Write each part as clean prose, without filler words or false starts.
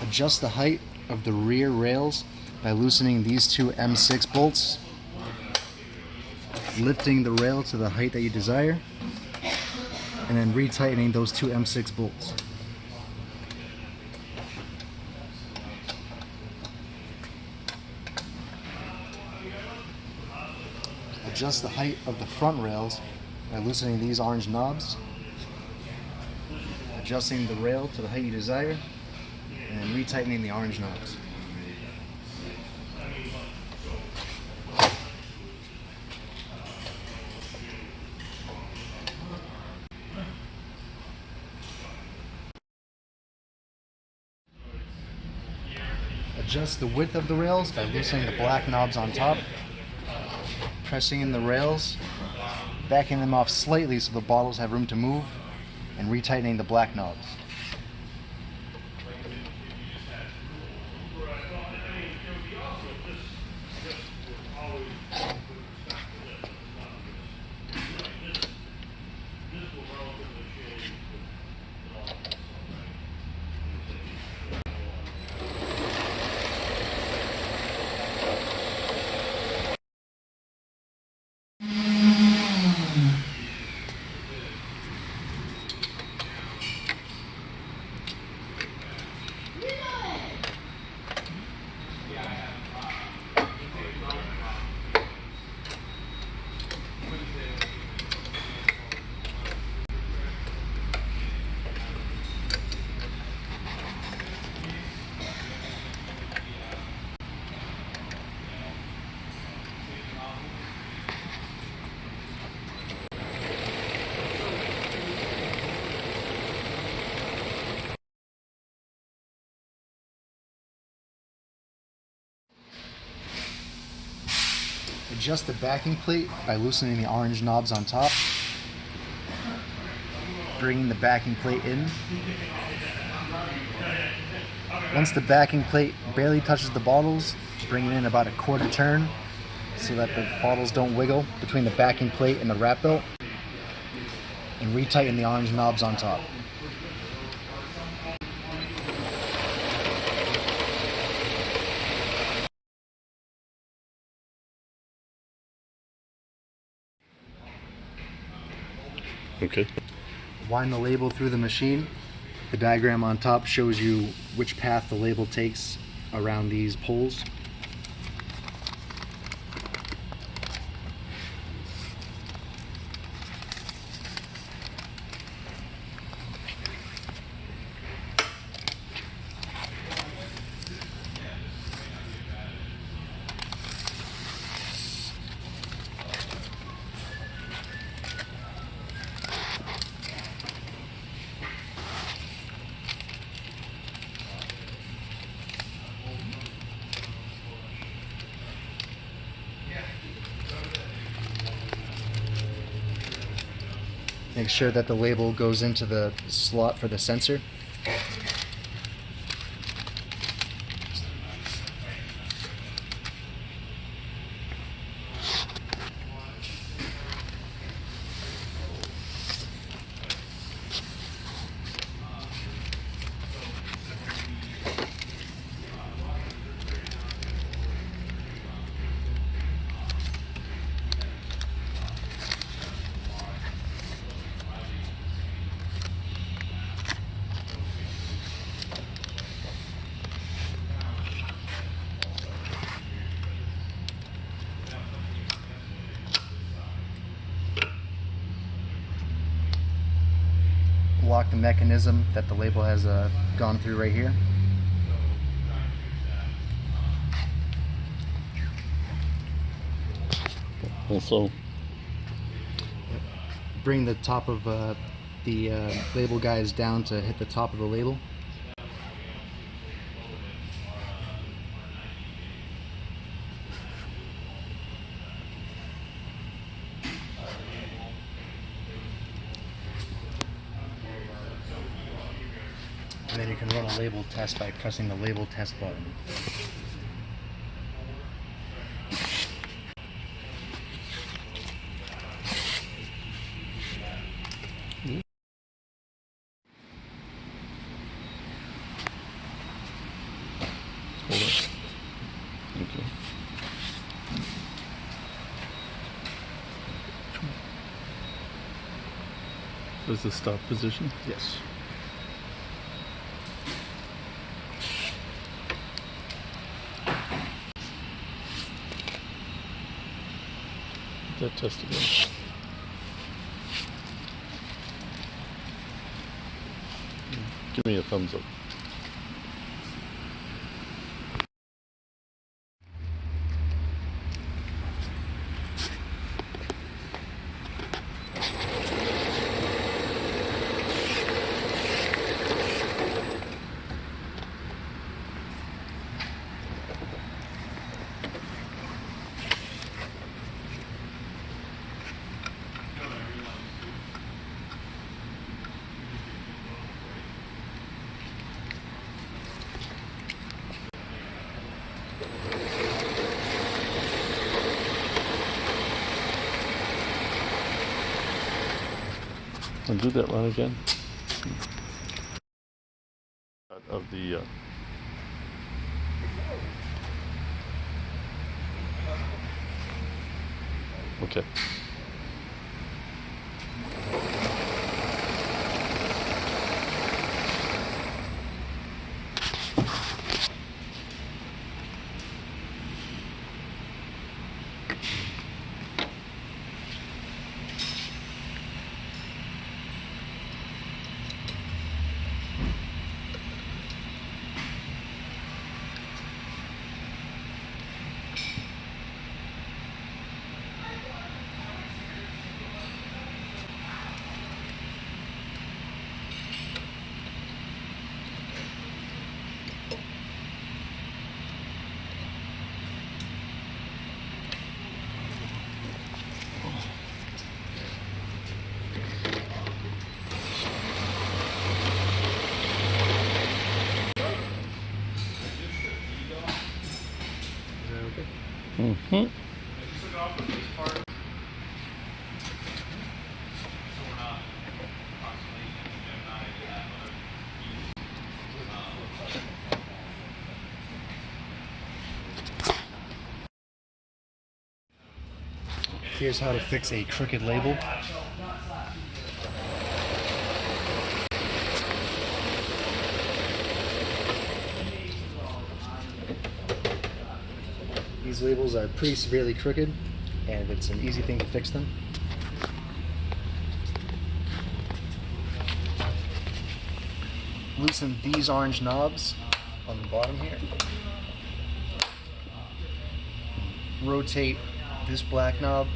Adjust the height of the rear rails by loosening these two M6 bolts, lifting the rail to the height that you desire, and then retightening those two M6 bolts. Adjust the height of the front rails by loosening these orange knobs, adjusting the rail to the height you desire, and retightening the orange knobs. Adjust the width of the rails by loosening the black knobs on top, pressing in the rails, backing them off slightly so the bottles have room to move, and retightening the black knobs. Adjust the backing plate by loosening the orange knobs on top, bringing the backing plate in. Once the backing plate barely touches the bottles, bring it in about a quarter turn so that the bottles don't wiggle between the backing plate and the wrap belt, and retighten the orange knobs on top. Okay. Wind the label through the machine. The diagram on top shows you which path the label takes around these poles. Make sure that the label goes into the slot for the sensor. Lock the mechanism that the label has gone through right here. Also, bring the top of the label guides down to hit the top of the label. And then you can run a label test by pressing the label test button. Hold on. Okay. There's the stop position. Yes. That test again. Give me a thumbs up. And do that run again. Of the okay. Mm-hmm. Here's how to fix a crooked label. These labels are pretty severely crooked, and it's an easy thing to fix them. Loosen these orange knobs on the bottom here. Rotate this black knob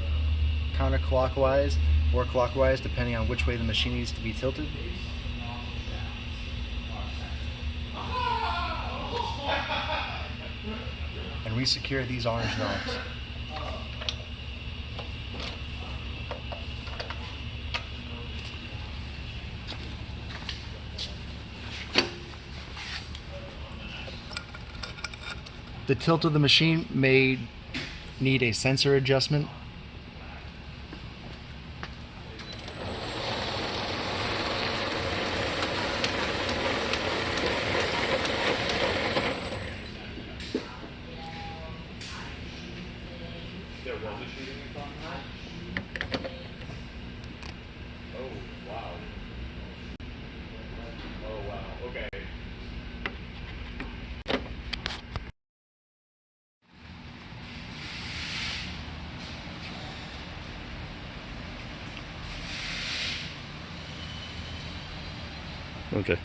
counterclockwise or clockwise, depending on which way the machine needs to be tilted. And resecure these orange knobs. The tilt of the machine may need a sensor adjustment. Okay.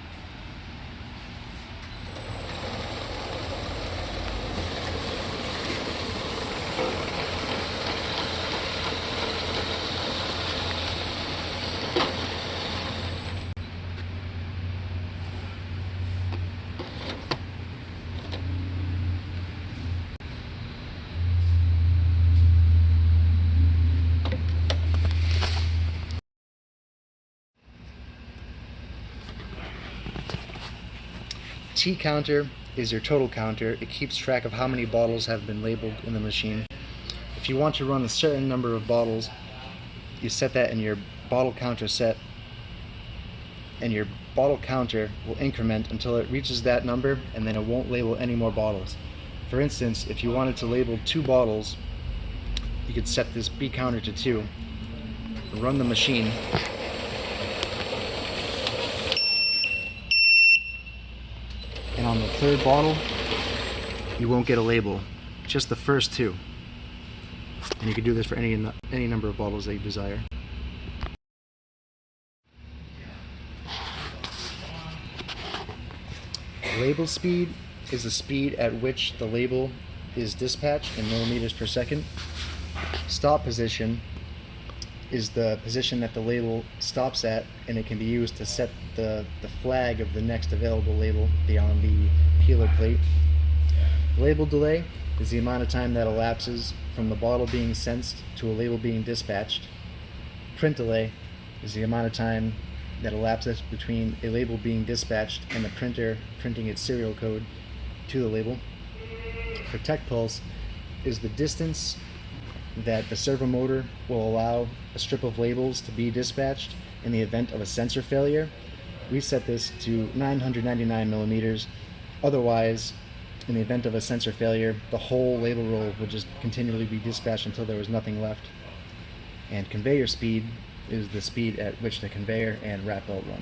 T counter is your total counter. It keeps track of how many bottles have been labeled in the machine. If you want to run a certain number of bottles, you set that in your bottle counter set, and your bottle counter will increment until it reaches that number, and then it won't label any more bottles. For instance, if you wanted to label 2 bottles, you could set this B counter to 2, run the machine, and on the 3rd bottle, you won't get a label, just the first 2. And you can do this for any number of bottles that you desire. Label speed is the speed at which the label is dispatched in millimeters per second. Stop position is the position that the label stops at, and it can be used to set the flag of the next available label beyond the peeler plate. Label delay is the amount of time that elapses from the bottle being sensed to a label being dispatched. Print delay is the amount of time that elapses between a label being dispatched and the printer printing its serial code to the label. Protect pulse is the distance that the servo motor will allow a strip of labels to be dispatched in the event of a sensor failure. We set this to 999 millimeters. Otherwise, in the event of a sensor failure, the whole label roll would just continually be dispatched until there was nothing left. And conveyor speed is the speed at which the conveyor and wrap belt run.